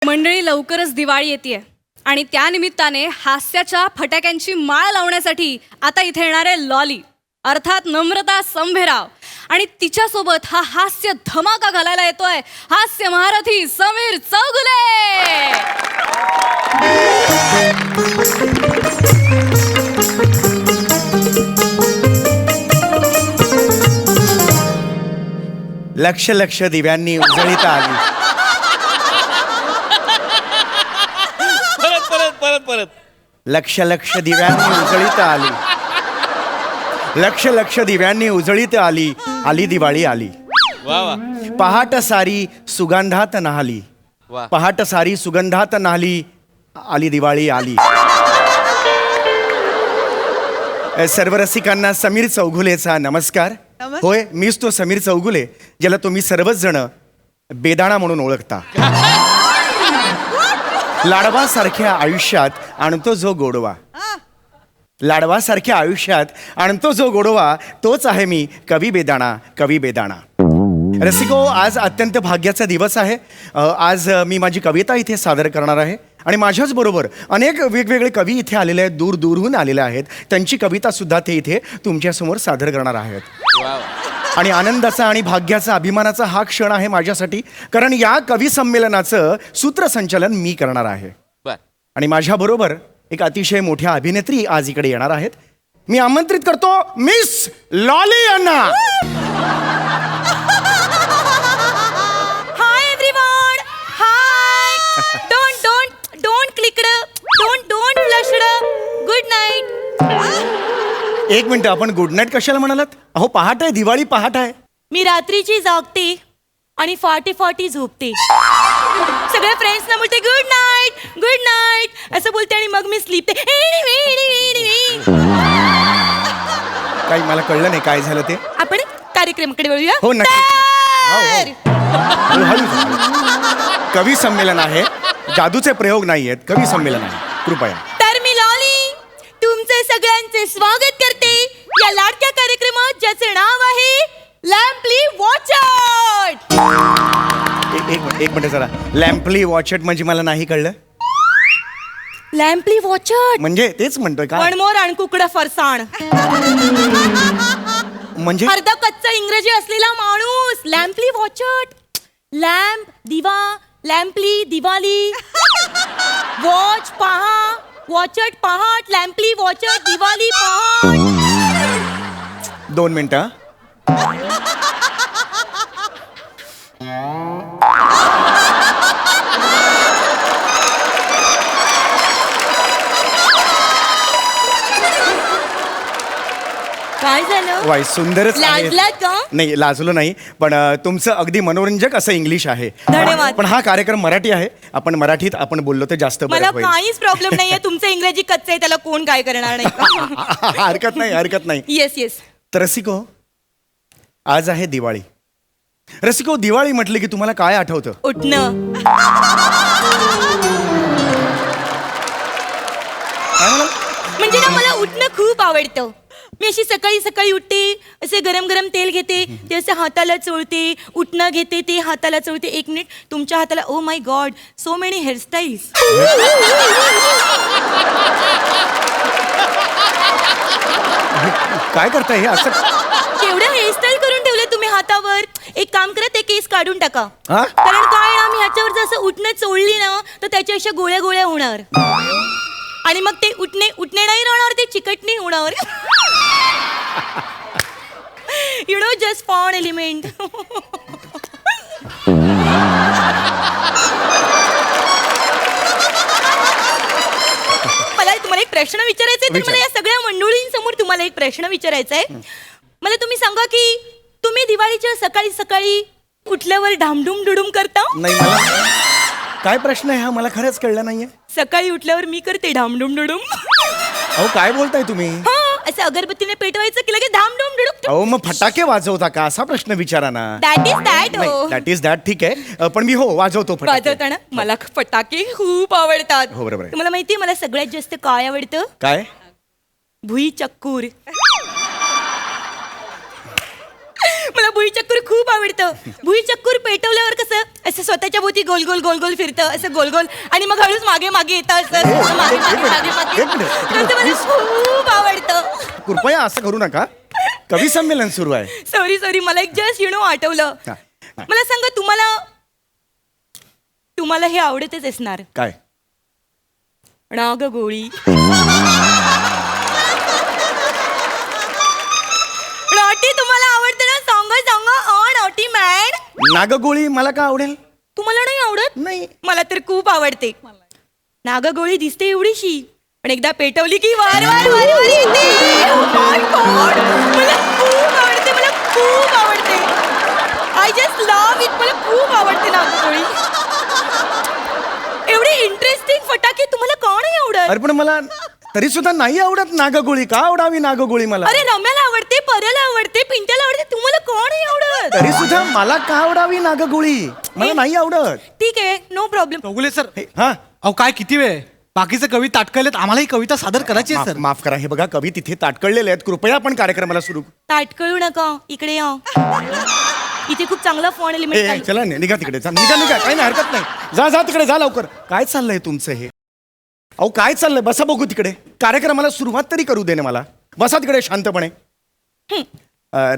मंडळी, लवकरच दिवाळी येते आणि त्या निमित्ताने हास्याच्या फटाक्यांची माळ लावण्यासाठी आता इथे येणार आहे लॉली अर्थात नम्रता संभेराव आणि तिच्यासोबत हा हास्य धमाका घालायला येतोय हास्य महारथी समीर चौगुले। लक्ष लक्ष दिव्यांनी उजळीत आली। परत लक्ष लक्ष दिव्यांनी उजळीत आली। लक्ष लक्ष दिव्यांनी उजळीत आली। आली दिवाळी आली। वा वा पहाट सारी सुगंधात न्हाली। वा पहाट सारी सुगंधात न्हाली। आली दिवाळी आली। सर्व रसिकांना समीर चौगुलेचा नमस्कार। होय, मीच तो समीर चौगुले ज्याला तुम्ही सर्वच जण बेदाणा म्हणून ओळखता। लाडवासारख्या आयुष्यात आणतो जो गोडवा। लाडवासारख्या आयुष्यात आणतो जो गोडवा तोच आहे मी कवी बेदाणा। कवी बेदाणा रसिको, आज अत्यंत भाग्याचा दिवस आहे। आज मी माझी कविता इथे सादर करणार आहे आणि माझ्याच बरोबर अनेक वेगवेगळे कवी इथे आलेले आहेत, दूर दूरहून आलेले आहेत। त्यांची कविता सुद्धा ते इथे तुमच्यासमोर सादर करणार आहेत। वा आणि आनंदाचा आणि भाग्याचा अभिमानाचा हा क्षण आहे माझ्यासाठी, कारण या कवी संमेलनाचं सूत्रसंचालन मी करणार आहे। बर आणि माझ्याबरोबर एक अतिशय मोठ्या अभिनेत्री आज इकडे येणार आहेत। मी आमंत्रित करतो मिस लॉली यांना। Hi everyone, hi. Don't clicked, don't flushed. Good night. एक मिनिट, आपण गुड नाईट कशाला म्हणालात? अहो पहाट आहे, दिवाळी पहाट आहे। मी रात्रीची जागते आणि फाटी झोपते। सगळ्या फ्रेंड्सना बोलते गुड नाईट असं बोलते आणि मग मी स्लीप काही मला कळलं नाही काय झालं ते। आपण कार्यक्रमाकडे वळूया। हो, नक्की। तर हळू हळू। कवी संमेलन आहे, जादूचे प्रयोग नाही आहेत, कवी संमेलन आहे, कृपया। तर मी लॉली तुमचे सगळ्यांचे स्वागत करते या लाडक्या कार्यक्रमात ज्याचे नाव आहे लॅम्पली वॉचर्ड। एक मिनिट जरा, लॅम्पली वॉचेट म्हणजे मला नाही कळलं। लॅम्पली वॉचर्ड म्हणजे तेच म्हणतोय का? वन मोर आणि कुकडा फरसाण। म्हणजे अर्धा कच्चा इंग्रजी असलेला माणूस। लॅम्पली वॉचर्ड, लॅम्प दिवा, लॅम्पली दिवाळी, वॉच पहा, वॉचर्ड पहाट, लॅम्पली वॉचर्ड दिवाळी पहाट। 2 मिनिटं। काय झालं? वाय, सुंदरच आहे। लाजलात का? नाही, लाजलो नाही, पण तुमचं अगदी मनोरंजक असं इंग्लिश आहे। धन्यवाद। पण हा कार्यक्रम मराठी आहे, आपण मराठीत आपण बोललो तर जास्त बरं मला होईल। काहीच प्रॉब्लेम नाहीये, तुमचं इंग्रजी कच्चं आहे, त्याला कोण काय करणार नाही। हरकत नाही, हरकत नाही। येस तर रसिको, आज आहे दिवाळी। रसिको, दिवाळी म्हटलं की तुम्हाला काय आठवतं? उठणं। काय म्हणाल? म्हणजे ना मला उठणं खूप आवडतं। मी अशी सकाळी सकाळी उठते, असे गरम गरम तेल घेते, ते असं हाताला चोळते, उठणं घेते, ते हाताला चोळते। 1 मिनिट, तुमच्या हाताला oh my God so many hairstyles. काय करताय हे असं? केवढ्या हेअरस्टाईल करून ठेवले तुम्ही हातावर। एक काम करा, ते केस काढून टाका। हा? कारण काय ना, मी ह्याच्यावर जसं उठणं चोळली ना तर त्याच्या अशा गोळ्या गोळ्या होणार आणि मग ते उठणे नाही राहणार, ते चिकटणी होणार। यु नो, जस्ट फॉन एलिमेंट। मला तुम्हाला एक प्रश्न विचारायचा आहे। तर मला या सगळ्या मंडळींसमोर तुम्हाला एक प्रश्न विचारायचा आहे। मला तुम्ही सांगा की तुम्ही दिवाळीच्या सकाळी सकाळी उठल्यावर ढामढूम डुडूम करता? नाही, मला काय प्रश्न आहे हा? मला खरंच कळलं नाहीये। सकाळी उठल्यावर मी करते ढामढूम डुडूम। अहो काय बोलताय तुम्ही? हा, असं अगरबत्तीने पेटवायचं की लगेच धामधूम डुडुक। अहो मग फटाके वाजवता का असा प्रश्न विचारा ना। That is that. हो, दॅट इज दॅट, ठीक आहे। पण मी हो वाजवतो फटाके। वाजवताना मला फटाके खूप आवडतात। हो, बरोबर आहे। तुम्हाला माहितीये मला सगळ्यात जास्त काय आवडतं? काय? भुई चक्कूर। मला भुईचक्कर खूप आवडतं. भुईचक्कर पेटवल्यावर कसं असं स्वतःच्या भोवती गोल गोल गोल गोल फिरतं, असं गोल गोल, आणि मग हळूच मागे मागे येतं असं मागे मागे मागे मागे. एक मिनिट. तर ते मला खूप आवडतं. कृपया असं करू नका, कवी संमेलन सुरू आहे. सॉरी सॉरी, मला एक जस्ट आठवलं. हा, हा. मला सांगा, तुम्हाला हे आवडतच असणार, काय? नागगोळी. नॉटी तुम्हाला आवडते ना? सांगा नॉटी मॅन. नागगोळी मला का आवडेल? तुम्हाला नाही आवडत? नाही. मला तर खूप आवडते. नागगोळी दिसते एवढीशी, पण एकदा पेटवली की वार वार वार वार येते. Oh my God. मला खूप आवडते, मला खूप आवडते. I just love it. मला खूप आवडते नागगोळी. एवढी इंटरेस्टिंग फटाके तुम्हाला का नाही आवडत? अरे पण मला तरी सुद्धा नाही आवडत नागगोळी. का आवडावी नागगोळी मला? अरे रम्याला आवडते, पर्याला आवडते, पिंट्याला आवडते, तुम्हाला का नाही आवडत? तरी सुद्धा मला का आवडावी नागगोळी? मला नाही आवडत. ठीक आहे, नो प्रॉब्लेम. चौगुले सर, हा, अहो काय किती वेळ? बाकीचे कवी ताटकलेत, आम्हाला ही कविता सादर करायची आहे माफ सर. माफ करा. हे बघा, कवी तिथे ताटकळलेले आहेत. कृपया आपण कार्यक्रमाला सुरू. ताटकळू नका, इकडे या. इथे खूप चांगला फोन एलिमेंट आहे. चला निघा तिकडे. निघा काही नाही, हरकत नाही. जा तिकडे, जा लवकर. काय चाललंय तुमचं हे? अहो काय चाललंय? बसा बघू तिकडे. कार्यक्रमाला सुरुवात तरी करू दे ना मला. बसा तिकडे शांतपणे.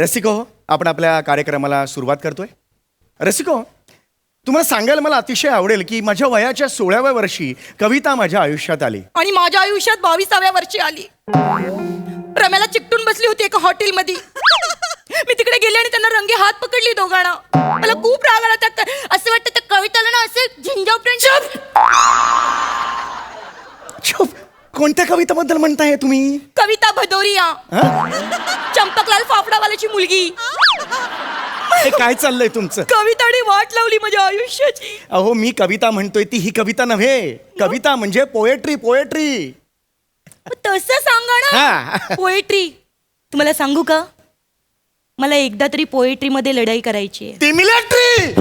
रसिको, आपण आपल्या कार्यक्रमाला सुरुवात करतोय. रसिको, तुम्हाला सांगायला मला अतिशय आवडेल की माझ्या वयाच्या 16व्या वर्षी कविता माझ्या आयुष्यात आली. आणि माझ्या आयुष्यात 22व्या वर्षी आली. रम्याला चिकटून बसली होती एका हॉटेलमध्ये. मी तिकडे गेले आणि त्यांना रंगे हात पकडली दोघांना. मला खूप राग आला. असं वाटतं त्या कविताला ना असं झिंजावट्यांच्या. चुप. कोणत्या कवितेबद्दल म्हणताय तुम्ही? कविता भदौरिया, हा? चंपकलाल फाफडावाल्याची मुलगी. हे काय चाललंय तुमचं? कविताने वाट लावली माझ्या आयुष्याची. अहो मी कविता म्हणतोय ती ही कविता नव्हे. कविता म्हणजे पोएट्री. तसं सांगा ना. हा. पोएट्री. तुम्हाला सांगू का, मला एकदा तरी पोएट्री मध्ये लढाई करायची आहे. ती मिलिटरी.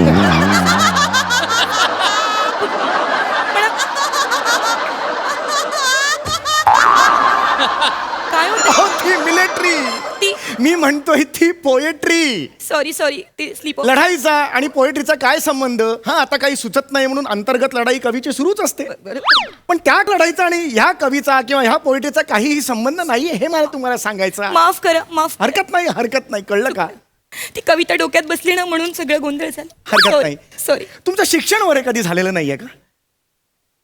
काय होतं? अहो ती मिलिटरी. ती मी म्हणतोय ती पोएट्री. सॉरी ते स्लीप. लढाईचा आणि पोएट्रीचा काय संबंध? हा, आता काही सुचत नाही म्हणून अंतर्गत लढाई कवीची सुरूच असते. पण त्या लढाईचा आणि ह्या कवीचा किंवा ह्या पोएट्रीचा काहीही संबंध नाहीये, हे मला तुम्हाला सांगायचं. माफ करा, माफ. हरकत नाही. कळलं का? ती कविता डोक्यात बसली ना, म्हणून सगळं गोंधळ झाला. हरकत नाही. सॉरी. तुमचं शिक्षण वगैरे कधी झालेलं नाहीये का?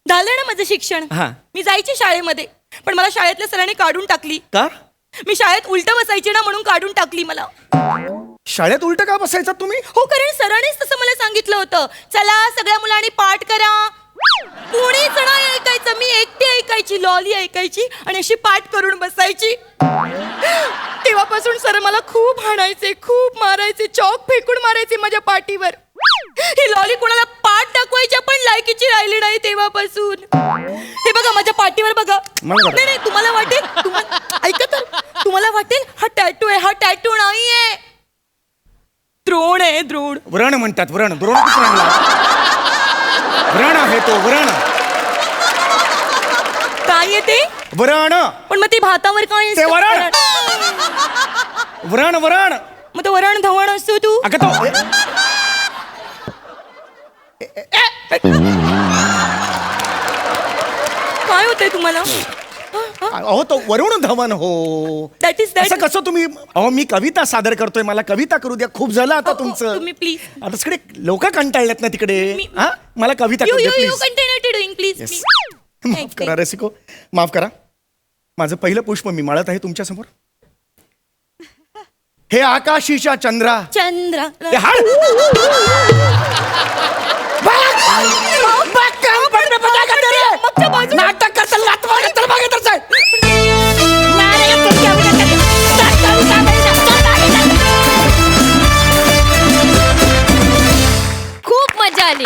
झालं ना माझं शिक्षण. हा. मी जायची शाळेमध्ये, पण मला शाळेतल्या सरांनी काढून टाकली. का? मी शाळेत उलट बसायची ना, म्हणून काढून टाकली मला. शाळेत उलट का बसायचा तुम्ही? हो, कारण सरांनीच तसं मला सांगितलं होतं. चला सगळ्या मुलांनी पाठ करा. कोणीच नाही ऐकायचं. मी एकटी ऐकायची, लॉली ऐकायची आणि अशी पाठ करून बसायची. तेव्हापासून सर मला खूप हाणायचे, खूप मारायचे, चॉक फेकून मारायचे माझ्या पाठीवर. ही लॉली कोणाला पाठ दाखवायच्या पण लायकीची राहिली नाही तेव्हापासून. हे बघा माझ्या पाठीवर बघा. मला बघा. नाही, तुम्हाला वाटेल, ऐका तर, तुम्हाला वाटेल हा टॅटू आहे. हा टॅटू नाहीये, द्रोण आहे, द्रोण. व्रण म्हणतात. द्रोण कुठून आणला? व्रण आहे तो, व्रण. काय येते? व्रण. पण मग ती भातावर काय ते असतं? वरण. व्रण. मग तो वरण धवण असतो तू. अगं तो काय होतंय तुम्हाला? अहो तो वरुण धवन हो. दॅट इज असं दॅट. कसं तुम्ही? अहो मी कविता सादर करतोय, मला कविता करू द्या. खूप झालं आता तुमचं. तुम्ही प्लीज. आता सगळे लोक कंटाळलेत ना तिकडे. हा, मला कविता यू करू यू द्या यू please. Continue to doing please. Yes. माफ करा रसिको, माफ करा. माझं पहिलं पुष्प मी माळत आहे तुमच्या समोर. हे आकाशीच्या चंद्रा. चंद्र. हे हाड. नाटक करता लात मारत तर मागे तर जाय. खूप मजा आली.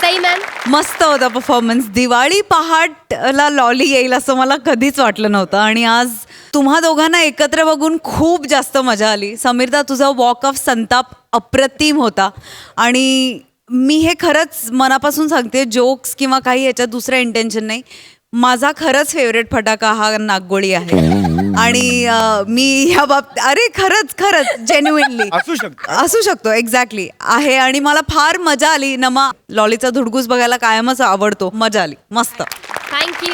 सई मॅम, मस्त होता परफॉर्मन्स. दिवाळी पहाटला लॉली येईल असं मला कधीच वाटलं नव्हतं आणि आज तुम्हा दोघांना एकत्र बघून खूप जास्त मजा आली. समीरदा, तुझा वॉक ऑफ संताप अप्रतिम होता आणि मी हे खरंच मनापासून सांगते, जोक्स किंवा काही याच्यात दुसरं इंटेन्शन नाही. माझा खरंच फेवरेट फटाका हा नागगोळी आहे. आणि मी ह्या बाबतीत अरे खरंच जेन्युइनली असू शकतो एक्झॅक्टली आहे. आणि मला फार मजा आली. नमा लॉलीचा धुडगूस बघायला कायमच आवडतो. मजा आली. मस्त. थँक्यू.